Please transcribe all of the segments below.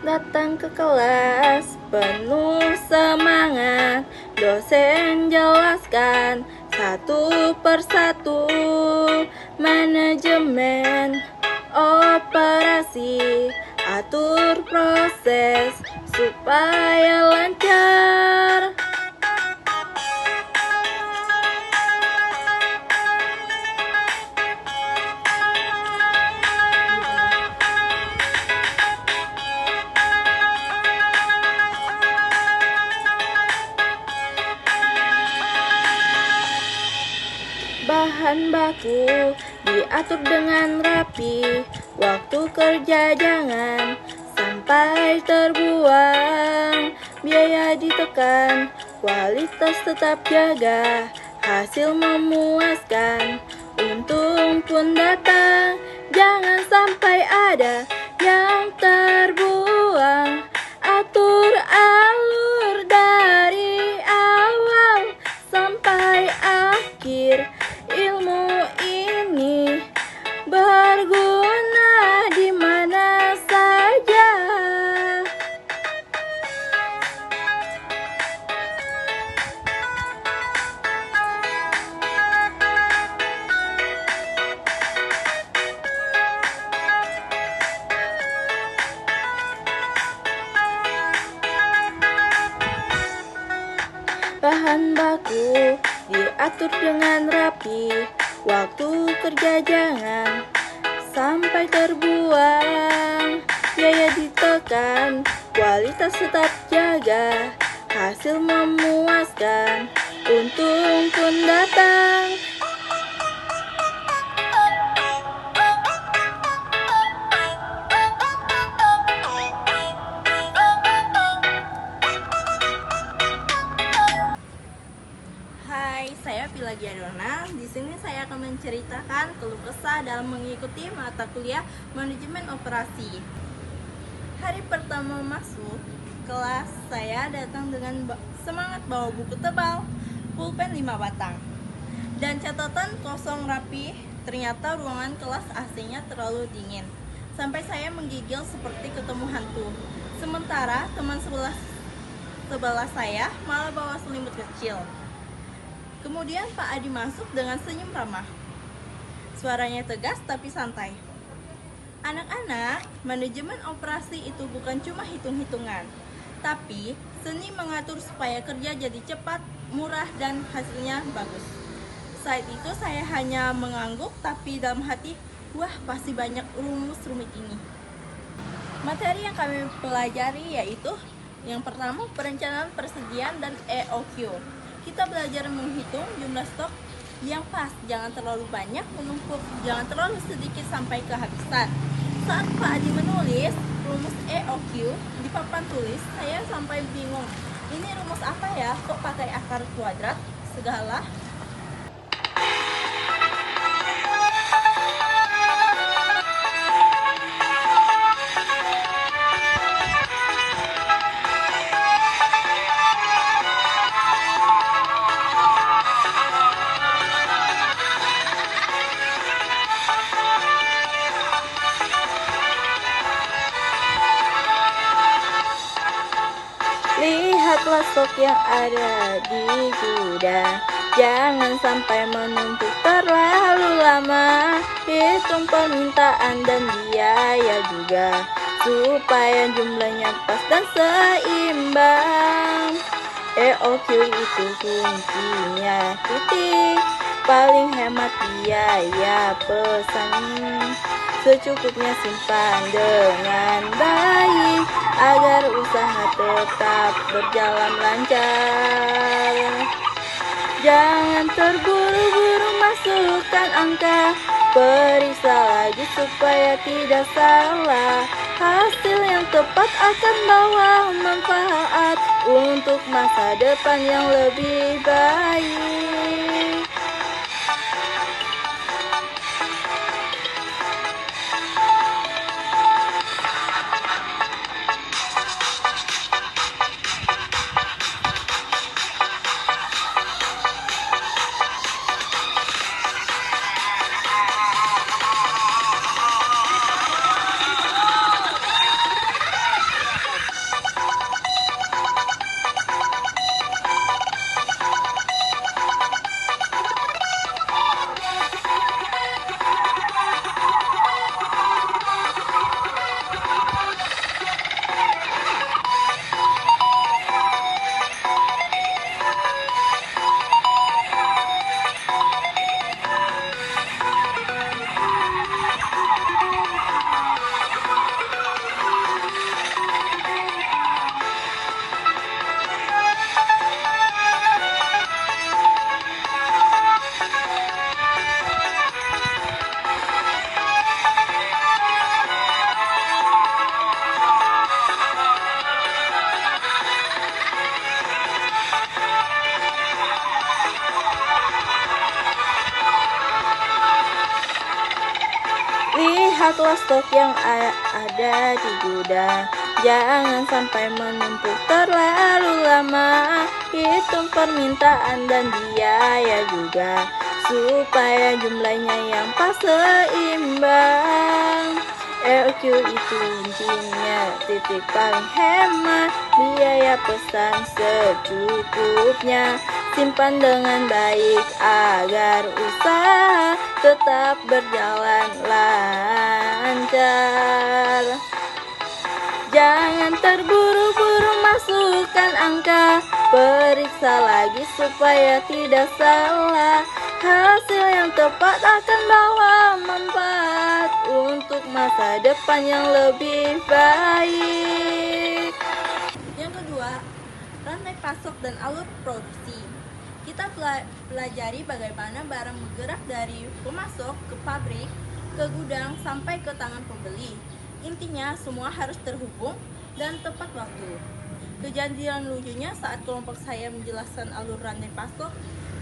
Datang ke kelas penuh semangat, dosen jelaskan satu persatu manajemen operasi, atur proses supaya lancar. Bahan baku diatur dengan rapi, waktu kerja jangan sampai terbuang, biaya ditekan, kualitas tetap jaga, hasil memuaskan, untung pun datang, jangan sampai ada yang terbuang, atur alur dari awal sampai akhir. Ilmu ini berguna di mana saja. Bahan baku diatur dengan rapi, waktu kerja jangan sampai terbuang, biaya ditekan, kualitas tetap jaga, hasil memuaskan, untung pun datang. Hai, saya Pila Giadona. Di sini saya akan menceritakan keluh kesah dalam mengikuti mata kuliah manajemen operasi. Hari pertama masuk kelas, saya datang dengan semangat bawa buku tebal, pulpen 5 batang, dan catatan kosong rapi. Ternyata ruangan kelas AC-nya terlalu dingin, sampai saya menggigil seperti ketemu hantu. Sementara teman sebelah saya malah bawa selimut kecil. Kemudian Pak Adi masuk dengan senyum ramah. Suaranya tegas tapi santai. Anak-anak, manajemen operasi itu bukan cuma hitung-hitungan, tapi seni mengatur supaya kerja jadi cepat, murah, dan hasilnya bagus. Saat itu saya hanya mengangguk, tapi dalam hati, wah pasti banyak rumus rumit ini. Materi yang kami pelajari yaitu yang pertama perencanaan persediaan dan EOQ. Kita belajar menghitung jumlah stok yang pas, jangan terlalu banyak menumpuk, jangan terlalu sedikit sampai kehabisan. Saat Pak Adi menulis rumus EOQ di papan tulis, saya sampai bingung. Ini rumus apa ya? Kok pakai akar kuadrat segala? Lihatlah stok yang ada di gudang, jangan sampai menumpuk terlalu lama. Hitung permintaan dan biaya juga, supaya jumlahnya pas dan seimbang. EOQ itu kuncinya, titik paling hemat biaya pesan. Secukupnya simpan dengan baik, agar usaha tetap berjalan lancar. Jangan terburu-buru masukkan angka, periksa lagi supaya tidak salah. Hasil yang tepat akan bawa manfaat untuk masa depan yang lebih baik. lihatlah stok yang ada di gudang. Jangan sampai menumpuk terlalu lama. Hitung permintaan dan biaya juga, supaya jumlahnya yang pas seimbang. EOQ itu intinya, titik paling hemat. Biaya pesan secukupnya. Simpan dengan baik agar usaha tetap berjalan lancar. Jangan terburu-buru masukkan angka, periksa lagi supaya tidak salah. Hasil yang tepat akan bawa manfaat untuk masa depan yang lebih baik. Yang kedua, rantai pasok dan alur produksi. Kita pelajari bagaimana barang bergerak dari pemasok ke pabrik, ke gudang, sampai ke tangan pembeli. Intinya semua harus terhubung dan tepat waktu. Kejadian lucunya saat kelompok saya menjelaskan alur rantai pasok,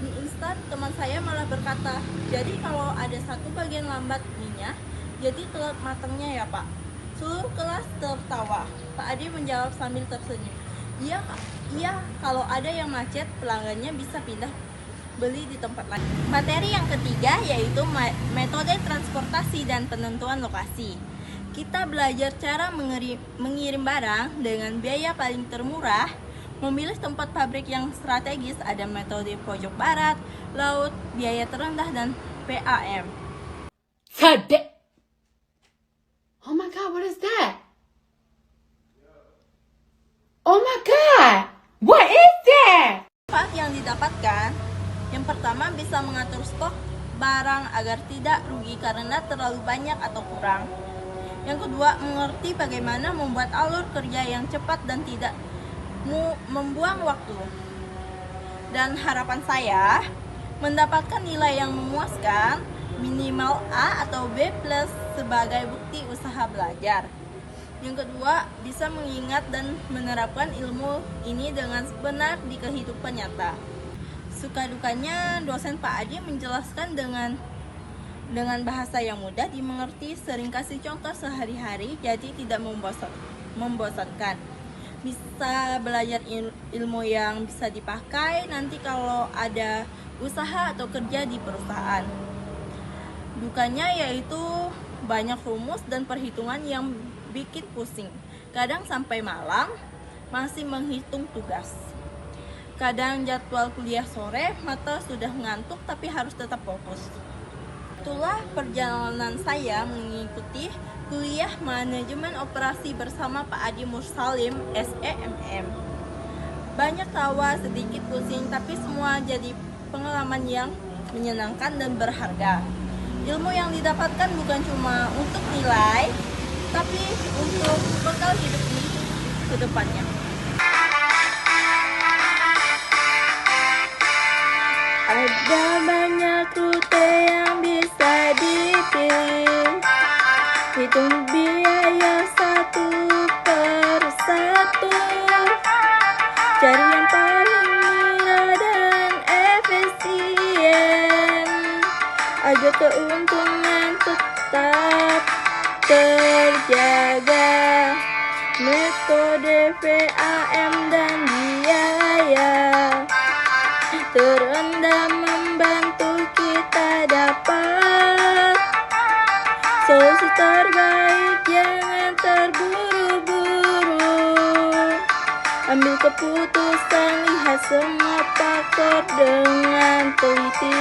di instan teman saya malah berkata, "Jadi kalau ada satu bagian lambat minyak, jadi telat matangnya ya Pak?" Seluruh kelas tertawa. Pak Adi menjawab sambil tersenyum, Iya, kalau ada yang macet, pelanggannya bisa pindah beli di tempat lain." Materi yang ketiga yaitu metode transportasi dan penentuan lokasi. Kita belajar cara mengirim barang dengan biaya paling termurah, memilih tempat pabrik yang strategis, ada metode pojok barat, laut, biaya terendah, dan PAM. Oh my god, what is that? Oh my god, what is that? Manfaat yang didapatkan, yang pertama bisa mengatur stok barang agar tidak rugi karena terlalu banyak atau kurang. Yang kedua, mengerti bagaimana membuat alur kerja yang cepat dan tidak membuang waktu. Dan harapan saya mendapatkan nilai yang memuaskan, minimal A atau B+ sebagai bukti usaha belajar. Yang kedua, bisa mengingat dan menerapkan ilmu ini dengan benar di kehidupan nyata. Suka dukanya, dosen Pak Adi menjelaskan dengan bahasa yang mudah dimengerti, sering kasih contoh sehari-hari, jadi tidak membosankan. Bisa belajar ilmu yang bisa dipakai nanti kalau ada usaha atau kerja di perusahaan. Dukanya yaitu banyak rumus dan perhitungan yang bikin pusing. Kadang sampai malam masih menghitung tugas. Kadang jadwal kuliah sore, mata sudah ngantuk tapi harus tetap fokus. Itulah perjalanan saya mengikuti kuliah manajemen operasi bersama Pak Adi Mursalim, SEMM. Banyak tawa, sedikit pusing, tapi semua jadi pengalaman yang menyenangkan dan berharga. Ilmu yang didapatkan bukan cuma untuk nilai, tapi untuk bekal hidup di kedepannya. Ada banyak rute yang bisa dipilih, hitung biaya satu per satu, cari yang paling murah dan efisien, agar keuntungan tetap terjaga. Metode PAM dan biaya terendah membantu kita dapat solusi terbaik. Jangan terburu-buru, ambil keputusan, lihat semua faktor dengan teliti.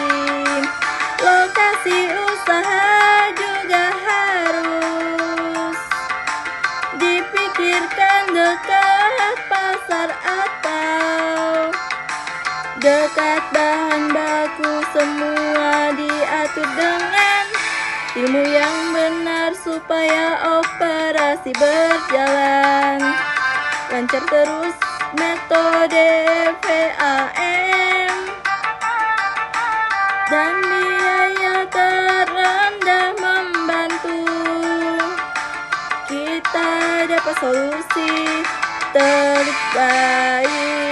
Lokasi usaha juga harus dipikirkan, dekat pasar atau dekat bahan baku, semua diatur dengan ilmu yang benar supaya operasi berjalan lancar terus. Metode PAM dan biaya terendah membantu kita dapat solusi terbaik.